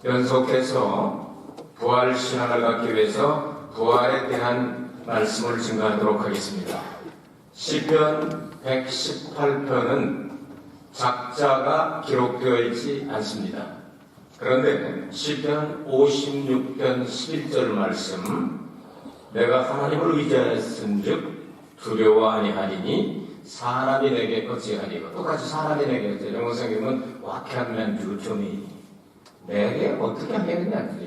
연속해서 부활 신앙을 갖기 위해서 부활에 대한 말씀을 증거하도록 하겠습니다. 시편 118편은 작자가 기록되어 있지 않습니다. 그런데 시편 56편 11절 말씀, 내가 하나님을 의지하였은즉 두려워 아니하리니 사람이 내게 어찌하리고, 똑같이 사람이 내게 어찌하리고, 영어성경은 What can man do to me? 내게 어떻게 하겠느냐.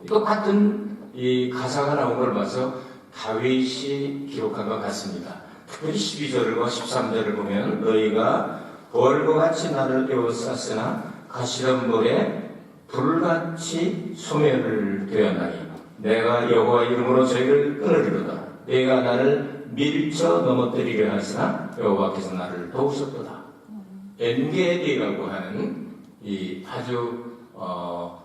똑같은 이 가사가 나온 걸 봐서 다윗이 기록한 것 같습니다. 특별히 12절과 13절을 보면 너희가 벌과 같이 나를 에워쌌으나 가시덤불에 불같이 소멸을 되었나니 내가 여호와 이름으로 저희를 끊으리로다. 내가 나를 밀쳐 넘어뜨리려 하시나 여호와께서 나를 도우셨도다. 엔게디라고 하는 이 아주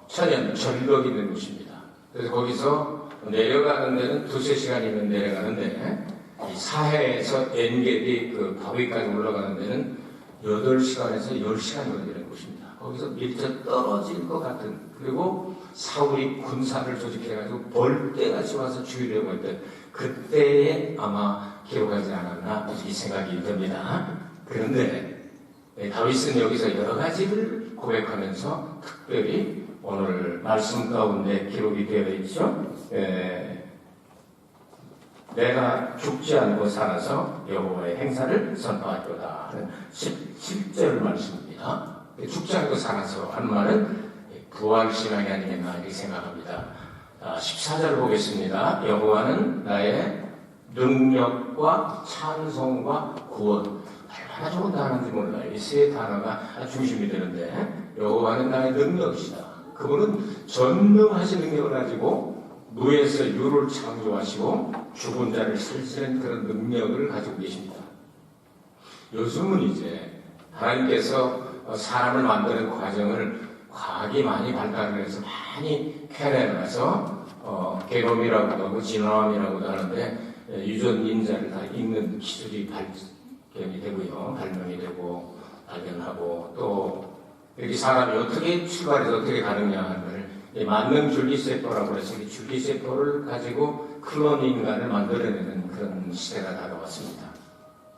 천연 절벽이 있는 곳입니다. 그래서 거기서 내려가는 데는 2-3시간이면 내려가는데 이 사해에서 엔게디 그 바위까지 올라가는 데는 8시간에서 10시간 걸리는 곳입니다. 거기서 밀쳐 떨어질 것 같은, 그리고 사울이 군사를 조직해가지고 벌떼같이 와서 죽이려고 했던 그때에 아마 기록하지 않았나 이 생각이 듭니다. 그런데 다윗은 여기서 여러 가지를 고백하면서 특별히 오늘 말씀 가운데 기록이 되어 있죠. 내가 죽지 않고 살아서 여호와의 행사를 선포하리로다 하는 17절 말씀입니다. 죽지 않고 살아서 하는 말은 부활신앙이 아니겠나 이렇게 생각합니다. 14절 보겠습니다. 여호와는 나의 능력과 찬송과 구원. 얼마나 좋은 단어인지 몰라요. 이 세 단어가 중심이 되는데, 여호와는 나의 능력이시다. 그분은 전능하신 능력을 가지고 무에서 유를 창조하시고 죽은 자를 살리는 그런 능력을 가지고 계십니다. 요즘은 이제 하나님께서 사람을 만드는 과정을 과학이 많이 발달을 해서 많이 캐내놔서 게놈이라고도 하고 진화암이라고도 하는데 유전 인자를 다 읽는 기술이 발견이 되고요. 발명이 되고 발견하고, 또 이렇게 사람이 어떻게 출발해서 어떻게 가느냐 하는 걸 만능 줄기세포라고 해서 줄기세포를 가지고 클론 인간을 만들어내는 그런 시대가 다가왔습니다.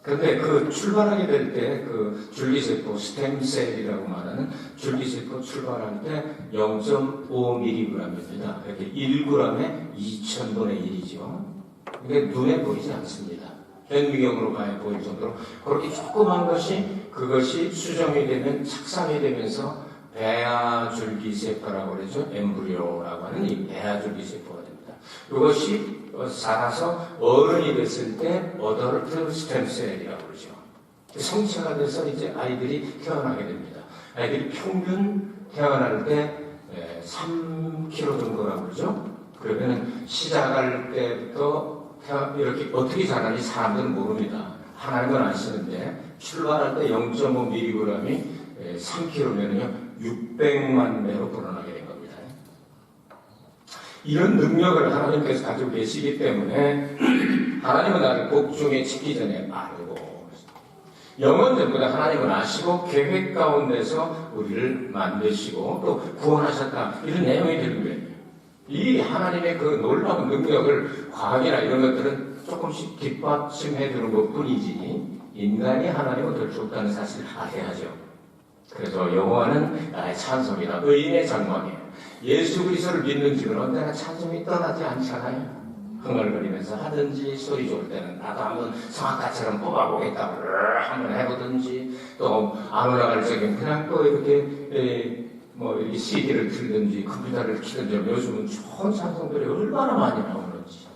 그런데 그 출발하게 될 때 그 줄기세포 스템셀이라고 말하는 줄기세포 출발할 때 0.5mg입니다. 이렇게 1g에 2000분의 1이죠. 이게 눈에 보이지 않습니다. 현미경으로 봐야 보일 정도로 그렇게 조그만 것이, 그것이 수정이 되면 착상이 되면서 배아줄기세포라고 그러죠. 엠브리오라고 하는 이 배아줄기세포가 됩니다. 이것이 살아서 어른이 됐을 때 어덜트 스템셀이라고 그러죠. 성체가 돼서 이제 아이들이 태어나게 됩니다. 아이들이 평균 태어날 때 3kg 정도라고 그러죠. 그러면 시작할 때부터 이렇게 어떻게 자라는지 사람들은 모릅니다. 하나님은 아시는데 출발할 때 0.5mg이 3kg면요 600만 배로 불어나게 된 겁니다. 이런 능력을 하나님께서 가지고 계시기 때문에 하나님은 나를 복중에 짓기 전에 알고, 영원 전보다 하나님은 아시고 계획 가운데서 우리를 만드시고 또 구원하셨다, 이런 내용이 되는 거예요. 이 하나님의 그 놀라운 능력을 과학이나 이런 것들은 조금씩 뒷받침해 주는 것 뿐이지 인간이 하나님을 될 수 없다는 사실을 알아야 하죠. 그래서 여호와는 나의 찬송이다. 의인의 장막이에요. 예수 그리스도를 믿는 지는 언제나 찬송이 떠나지 않잖아요. 흥얼거리면서 하든지, 소리 좋을 때는 나도 한번 성악가처럼 뽑아보겠다고 한번 해보든지, 또 안 올라갈 적엔 그냥 또 이렇게 이 CD를 틀든지 컴퓨터를 키든지, 요즘은 좋은 찬송들이 얼마나 많이 나오는지.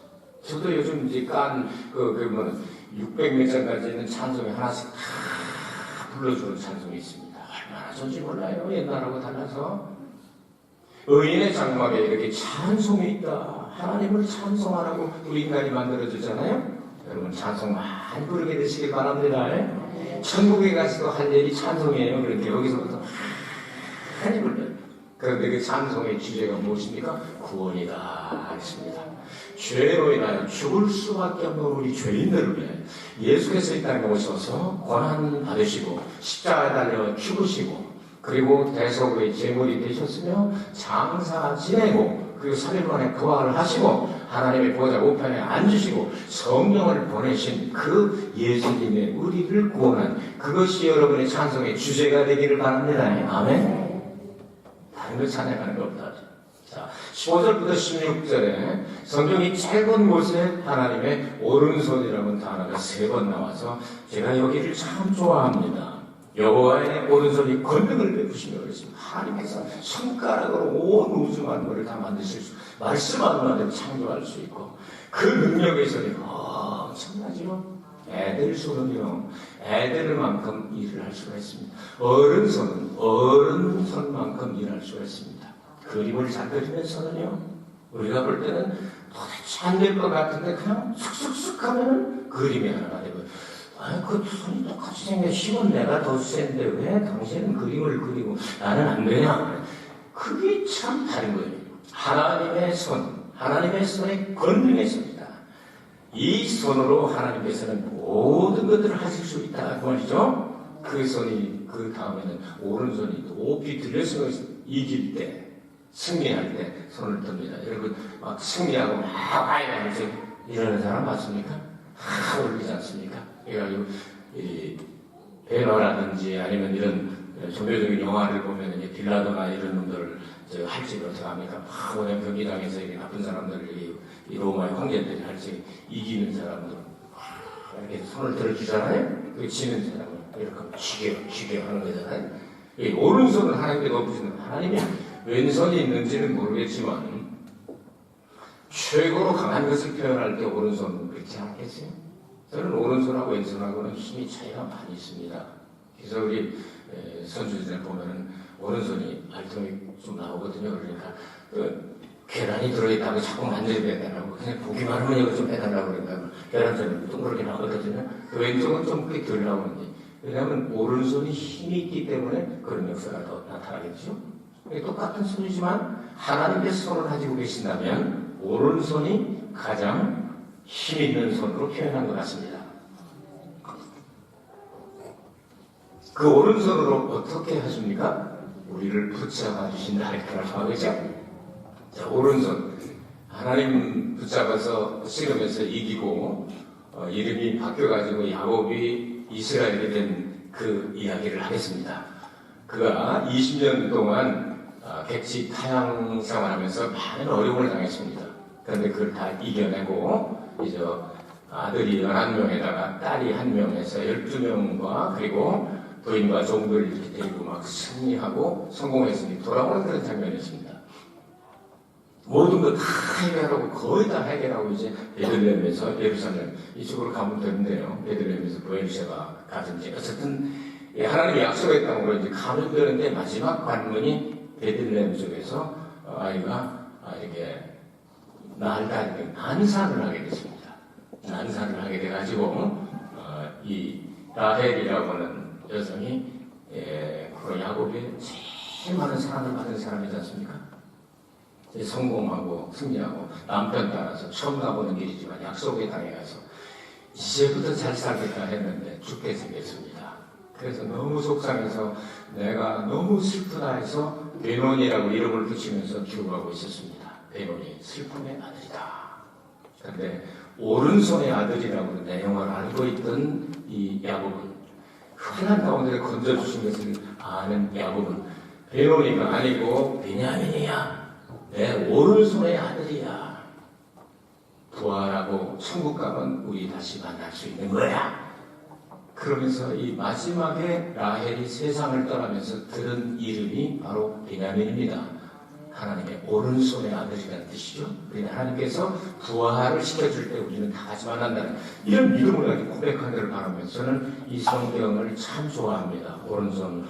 저도 요즘 이제 600몇 장까지 있는 찬송이 하나씩 다 불러주는 찬송이 있습니다. 얼마나 좋은지 몰라요. 옛날하고 달라서. 의인의 장막에 이렇게 찬송이 있다. 하나님을 찬송하라고 우리 인간이 만들어주잖아요. 여러분 찬송 많이 부르게 되시길 바랍니다. 천국에 가서도 할 일이 찬송이에요. 그런데 여기서부터 많이 불러요. 그런데 그 찬송의 주제가 무엇입니까? 구원이다 했습니다. 죄로 인하여 죽을 수밖에 없는 우리 죄인들을 위해 예수께서 이 땅에 오셔서 고난 받으시고 십자가에 달려 죽으시고 그리고 대속의 제물이 되셨으며 장사 지내고 그리고 3일 만에 부활을 하시고 하나님의 보좌 우편에 앉으시고 성령을 보내신 그 예수님의 우리를 구원한 그것이 여러분의 찬송의 주제가 되기를 바랍니다. 아멘. 다른 걸 찬양하는 것보다. 자, 15절부터 16절에 성경이 짧은 곳에 하나님의 오른손이라는 단어가 3번 나와서 제가 여기를 참 좋아합니다. 여호와의 오른손이 권능을 베푸시며 그랬습니다. 하나님께서 손가락으로 온 우주 만물을 다 만드실 수, 말씀하는 대로 창조할 수 있고 그 능력의 손이 엄청나죠. 애들 손은요, 애들만큼 일을 할 수가 있습니다. 어른 손은 어른 손만큼 일할 수가 있습니다. 그림을 잘 그리는 손은요, 우리가 볼 때는 도대체 안 될 것 같은데 그냥 쑥쑥쑥 하면 그림이 하나가 되고, 그 손이 똑같이 생겨. 힘은 내가 더 센데 왜 당신은 그림을 그리고 나는 안 되냐? 그게 참 다른 거예요. 하나님의 손, 하나님의 손의 권능의 손이다. 이 손으로 하나님께서는 모든 것들을 하실 수 있다. 그 말이죠. 그 손이, 그 다음에는 오른손이 높이 들려서 이길 때, 승리할 때 손을 듭니다. 여러분, 막 승리하고 막 하면서 이러는 사람 맞습니까? 올리지 않습니까? 그래가지고, 이, 배너라든지 아니면 이런 종교적인 영화를 보면 이제 빌라도나 이런 놈들을 할지 어떻게 합니까? 막 오늘 경기장에서 이렇게 나쁜 사람들, 이 로마의 황제들이 할지 이기는 사람들, 이렇게 손을 들어주잖아요? 그 지는 사람을 이렇게 쥐게 하는 거잖아요? 이 오른손을 하나님께 높이시는 하나님이 왼손이 있는지는 모르겠지만 최고로 강한 것을 표현할 때 오른손은 그렇지 않겠어요? 저는 오른손하고 왼손하고는 힘이 차이가 많이 있습니다. 그래서 우리 선수들 보면은 오른손이 알통이 좀 나오거든요. 그러니까 계란이 들어있다고 자꾸 만져야 되더라고. 그냥 보기만 하면 이거 좀 빼달라고 그러니까 계란처럼 동그랗게 나오거든요. 그 왼쪽은 좀 꽤 덜 나오는데, 왜냐하면 오른손이 힘이 있기 때문에 그런 역사가 더 나타나겠죠. 똑같은 손이지만 하나님의 손을 가지고 계신다면 오른손이 가장 힘 있는 손으로 표현한 것 같습니다. 그 오른손으로 어떻게 하십니까? 우리를 붙잡아 주신다 이렇게 말씀하겠죠. 자, 오른손 하나님 붙잡아서 씨름해서 이기고 이름이 바뀌어가지고 야곱이 이스라엘이 된 그 이야기를 하겠습니다. 그가 20년 동안 객지 타향 생활하면서 많은 어려움을 당했습니다. 그런데 그걸 다 이겨내고 이제 아들이 11명에다가 딸이 1명에서 12명과 그리고 부인과 종들을 이렇게 데리고 막 승리하고 성공했으니 돌아오는 그런 장면이었습니다. 모든 거 다 해결하고 거의 다 해결하고 이제 베들레헴에서 예루살렘 이쪽으로 가면 되는데요. 베들레헴에서 보엘셰바 가든지 어쨌든 하나님이 약속의 땅으로 이제 가면 되는데 마지막 관문이 베들레헴 쪽에서 아이가 이렇게 난산을 하게 됐습니다. 난산을 하게 돼가지고 이 라헬이라고 하는 여성이 그 야곱의 제일 많은 사랑을 받은 사람이지 않습니까? 성공하고 승리하고 남편 따라서 처음 가보는 길이지만 약속의 땅에 가서 이제부터 잘 살겠다 했는데 죽게 생겼습니다. 그래서 너무 속상해서 내가 너무 슬프다 해서 베논이라고 이름을 붙이면서 죽어가고 있었습니다. 베논이 슬픔의 아들이다. 그런데 오른손의 아들이라고 내용을 알고 있던 이 야곱은 흔한 가운데 건져주신 것을 아는 야곱은 베논이가 아니고 베냐민이야. 내 오른손의 아들이야. 부활하고 천국 가면 우리 다시 만날 수 있는 거야. 그러면서 이 마지막에 라헬이 세상을 떠나면서 들은 이름이 바로 베냐민입니다. 하나님의 오른손의 아들이라는 뜻이죠. 그러니까 하나님께서 부활을 시켜줄 때 우리는 다 같이 만난다는 이런 믿음을 가지고 고백하기를 바라면서 저는 이 성경을 참 좋아합니다. 오른손,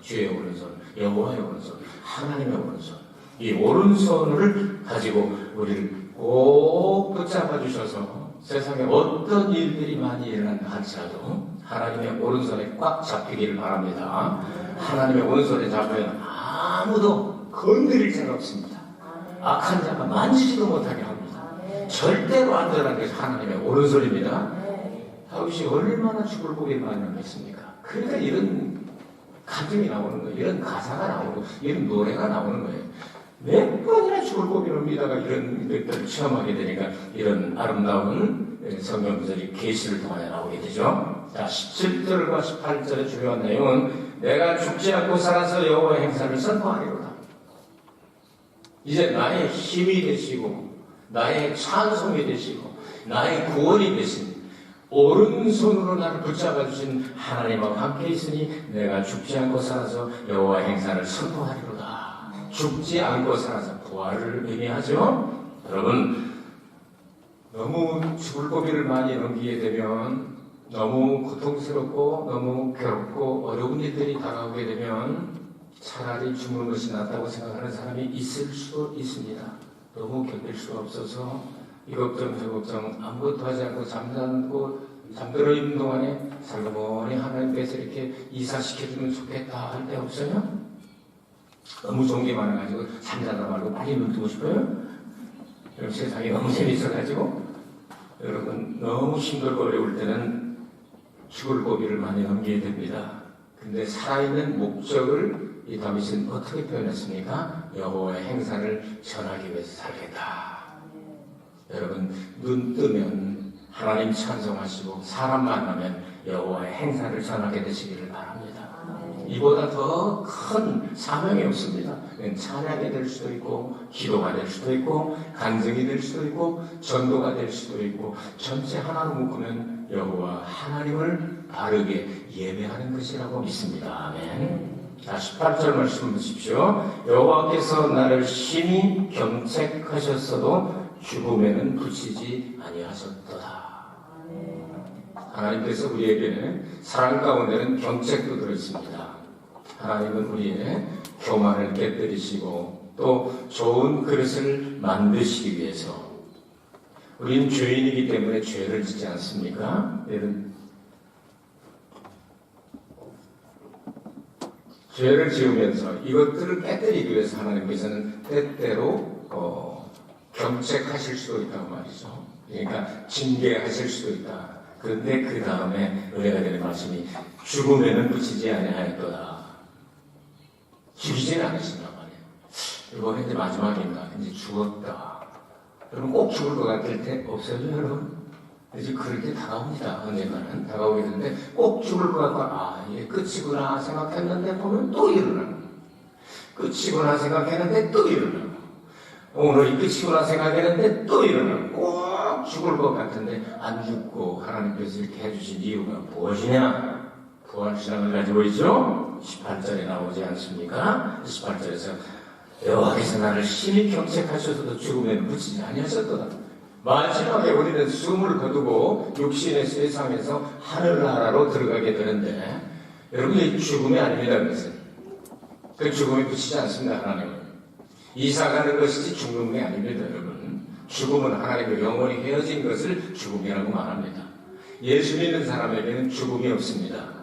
주의 오른손, 여호와의 오른손, 하나님의 오른손. 이 오른손을 가지고 우리를 꼭 붙잡아 주셔서 세상에 어떤 일들이 많이 일어난다 할지라도 하나님의 오른손에 꽉 잡히기를 바랍니다. 하나님의 오른손에 잡으면 아무도 건드릴 자가 없습니다. 악한 자가 만지지도 못하게 합니다. 절대로 안전한 것이 하나님의 오른손입니다. 다윗이 얼마나 죽을 고기를 많이 남겼습니까? 그러니까 이런 감정이 나오는 거예요. 이런 가사가 나오고 이런 노래가 나오는 거예요. 몇 번이나 죽을 고비를 미다가 이런 것들을 체험하게 되니까 이런 아름다운 성경 구절이 계시를 통하여 나오게 되죠. 자, 17절과 18절의 중요한 내용은 내가 죽지 않고 살아서 여호와의 행사를 선포하리로다. 이제 나의 힘이 되시고 나의 찬송이 되시고 나의 구원이 되신 오른손으로 나를 붙잡아 주신 하나님과 함께 있으니 내가 죽지 않고 살아서 여호와의 행사를 선포하리로다. 죽지 않고 살아서 부활을 의미하죠. 여러분, 너무 죽을 고비를 많이 넘기게 되면 너무 고통스럽고 너무 괴롭고 어려운 일들이 다가오게 되면 차라리 죽는 것이 낫다고 생각하는 사람이 있을 수도 있습니다. 너무 견딜 수가 없어서 이 걱정 저 걱정 아무것도 하지 않고 잠들어 있는 동안에 살그머니 하나님께서 이렇게 이사시켜주면 좋겠다 할 때 없어요? 너무 좋은 게 많아가지고 잠자다 말고 빨리 눈 뜨고 싶어요? 여러분, 세상이 너무 재밌어가지고 여러분 너무 힘들고 어려울 때는 죽을 고비를 많이 넘기게 됩니다. 근데 살아있는 목적을 이 다윗은 어떻게 표현했습니까? 여호와의 행사를 전하기 위해서 살겠다. 여러분, 눈 뜨면 하나님 찬송하시고 사람 만나면 여호와의 행사를 전하게 되시기를 바랍니다. 이보다 더 큰 사명이 없습니다. 찬양이 될 수도 있고 기도가 될 수도 있고 간증이 될 수도 있고 전도가 될 수도 있고 전체 하나로 묶으면 여호와 하나님을 바르게 예배하는 것이라고 믿습니다. 아멘. 자, 18절 말씀 보십시오. 여호와께서 나를 심히 경책하셨어도 죽음에는 붙이지 아니하셨도다. 하나님께서 우리에게 사랑 가운데는 경책도 들어있습니다. 하나님은 우리의 교만을 깨뜨리시고 또 좋은 그릇을 만드시기 위해서 우리는 죄인이기 때문에 죄를 짓지 않습니까? 죄를 지으면서 이것들을 깨뜨리기 위해서 하나님께서는 때때로 경책하실 수도 있다고 말이죠. 그러니까 징계하실 수도 있다. 그런데 그 다음에 은혜가 되는 말씀이 죽음에는 붙이지 아니하였도다. 죽이지는 않으신단 말이에요. 이번에 이제 마지막인가 이제 죽었다. 여러분 꼭 죽을 것 같을 때 없어요, 여러분? 이제 그럴 때 다가옵니다. 언젠가는 다가오게 되는데 꼭 죽을 것 같고 이게 끝이구나 생각했는데 보면 또 일어나고 끝이구나 생각했는데 또 일어나고 오늘이 끝이구나 생각했는데 또 일어나고 꼭 죽을 것 같은데 안 죽고 하나님께서 이렇게 해주신 이유가 무엇이냐? 부활신앙을 가지고 있죠? 18절에 나오지 않습니까? 18절에서 여호와께서 나를 심히 경책하셔서도 죽음에는 붙이지 아니하셨도다. 마지막에 우리는 숨을 거두고 육신의 세상에서 하늘나라로 들어가게 되는데 여러분 이 죽음이 아닙니다. 그것은 그 죽음에 붙이지 않습니다. 하나님은 이사가는 것이지 죽는 게 아닙니다. 여러분 죽음은 하나님과 영원히 헤어진 것을 죽음이라고 말합니다. 예수 믿는 사람에게는 죽음이 없습니다.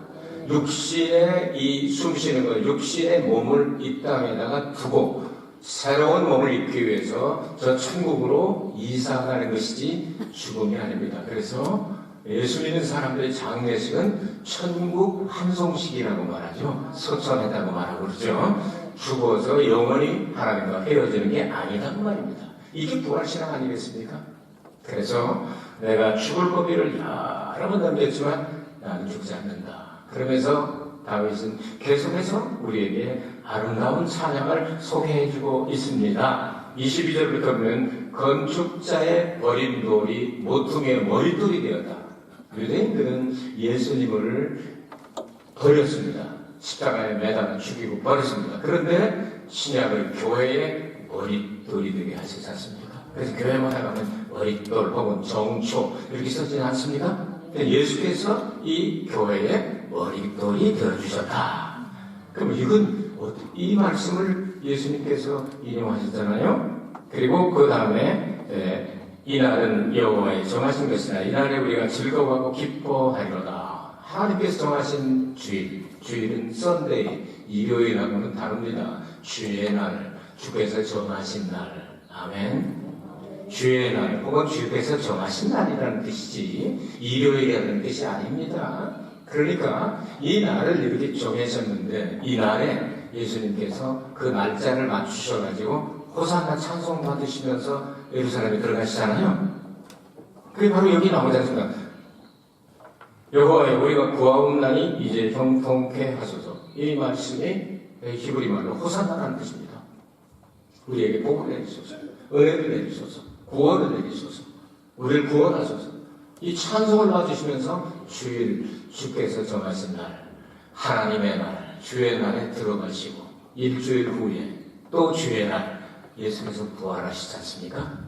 육신의 이 숨쉬는 것, 육신의 몸을 이 땅에다가 두고 새로운 몸을 입기 위해서 저 천국으로 이사가는 것이지 죽음이 아닙니다. 그래서 예수 믿는 사람들의 장례식은 천국 환송식이라고 말하죠. 소천했다고 말하고 그러죠. 죽어서 영원히 하나님과 헤어지는 게 아니라고 말입니다. 이게 부활신앙 아니겠습니까? 그래서 내가 죽을 고비를 여러 번 넘겼지만 나는 죽지 않는다. 그러면서 다윗은 계속해서 우리에게 아름다운 찬양을 소개해주고 있습니다. 22절부터 보면 건축자의 버린 돌이 모퉁이의 머릿돌이 되었다. 유대인들은 예수님을 버렸습니다. 십자가에 매달아 죽이고 버렸습니다. 그런데 신약을 교회의 머릿돌이 되게 하시지 않습니까? 그래서 교회마다 가면 머릿돌 혹은 정초 이렇게 써지지 않습니까? 예수께서 이 교회의 머릿돌이 되어주셨다. 그럼 이건 이 말씀을 예수님께서 인용하셨잖아요. 그리고 그 다음에 이날은 여호와의 정하신 것이나 이날에 우리가 즐거워하고 기뻐하리로다. 하나님께서 정하신 주일은 썬데이, 일요일하고는 다릅니다. 주의 날, 주께서 정하신 날. 아멘. 주의 날 혹은 주께서 정하신 날이라는 뜻이지 일요일이라는 뜻이 아닙니다. 그러니까 이 날을 이렇게 정해졌는데 이 날에 예수님께서 그 날짜를 맞추셔가지고 호산나 찬송 받으시면서 예루살렘에 들어가시잖아요. 그게 바로 여기 나오지 않습니까? 여호와여 우리가 구하옵나니 이제 형통케 하소서. 이 말씀이 히브리 말로 호산나라는 뜻입니다. 우리에게 복을 내리소서, 은혜를 내리소서, 구원을 내리소서, 우리를 구원하소서. 이 찬송을 봐주시면서 주께서 정하신 날, 하나님의 날, 주의 날에 들어가시고 일주일 후에 또 주의 날 예수께서 부활하시지 않습니까?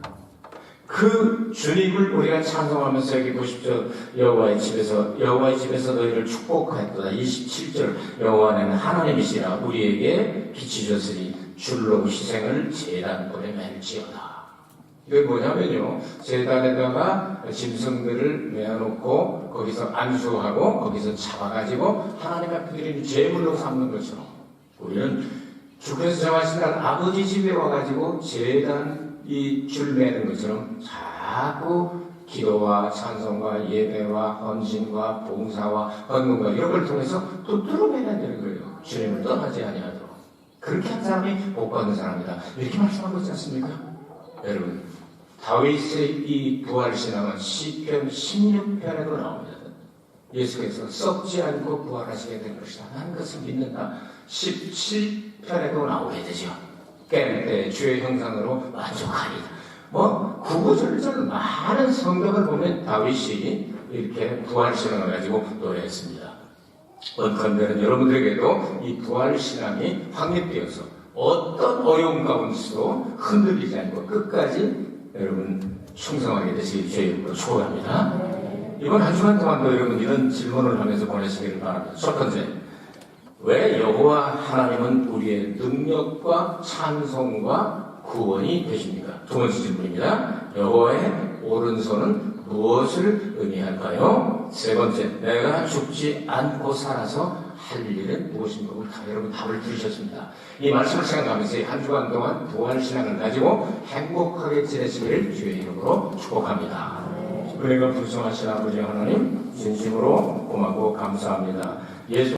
그 주님을 우리가 찬송하면서 여기 보십시오. 여호와의 집에서 너희를 축복하였도다. 27절 여호와는 하나님이시라 우리에게 빛이 졌으니 줄로 희생을 제단불에 맬지어다. 이게 뭐냐면요, 제단에다가 짐승들을 메어놓고 거기서 안수하고 거기서 잡아가지고 하나님 앞에 드리는 제물로 삼는 것처럼 우리는 주께서 정하신 날 아버지 집에 와가지고 제단 이 줄 매는 것처럼 자꾸 기도와 찬송과 예배와 헌신과 봉사와 헌금과 이런 걸 통해서 또 뚫어내야 되는 거예요. 주님을 떠나지 아니하도록. 그렇게 한 사람이 복받는 사람이다. 이렇게 말씀하고 있지 않습니까? 여러분, 다윗의 이 부활신앙은 시편 16편에도 나옵니다. 예수께서 썩지 않고 부활하시게 될 것이다. 나는 그것을 믿는다. 17편에도 나오게 되죠. 깰 때 주의 형상으로 만족하리다. 구구절절 많은 성경을 보면 다윗이 이렇게 부활신앙을 가지고 노래했습니다. 원컨대는 여러분들에게도 이 부활신앙이 확립되어서 어떤 어려움 가운데서도 흔들리지 않고 끝까지 여러분 충성하게 되시길 주의 이름으로 축원합니다. 이번 한 주간 동안도 여러분 이런 질문을 하면서 보내시기를 바랍니다. 첫 번째, 왜 여호와 하나님은 우리의 능력과 찬송과 구원이 되십니까? 두 번째 질문입니다. 여호와의 오른손은 무엇을 의미할까요? 세 번째, 내가 죽지 않고 살아서 할 일은 무엇인가? 여러분 답을 들으셨습니다. 이 말씀을 생각하면서 한 주간 동안 부활신앙을 가지고 행복하게 지내시기를 주의 이름으로 축복합니다. 은혜가 불성하신 아버지 하나님 진심으로 고맙고 감사합니다. 예수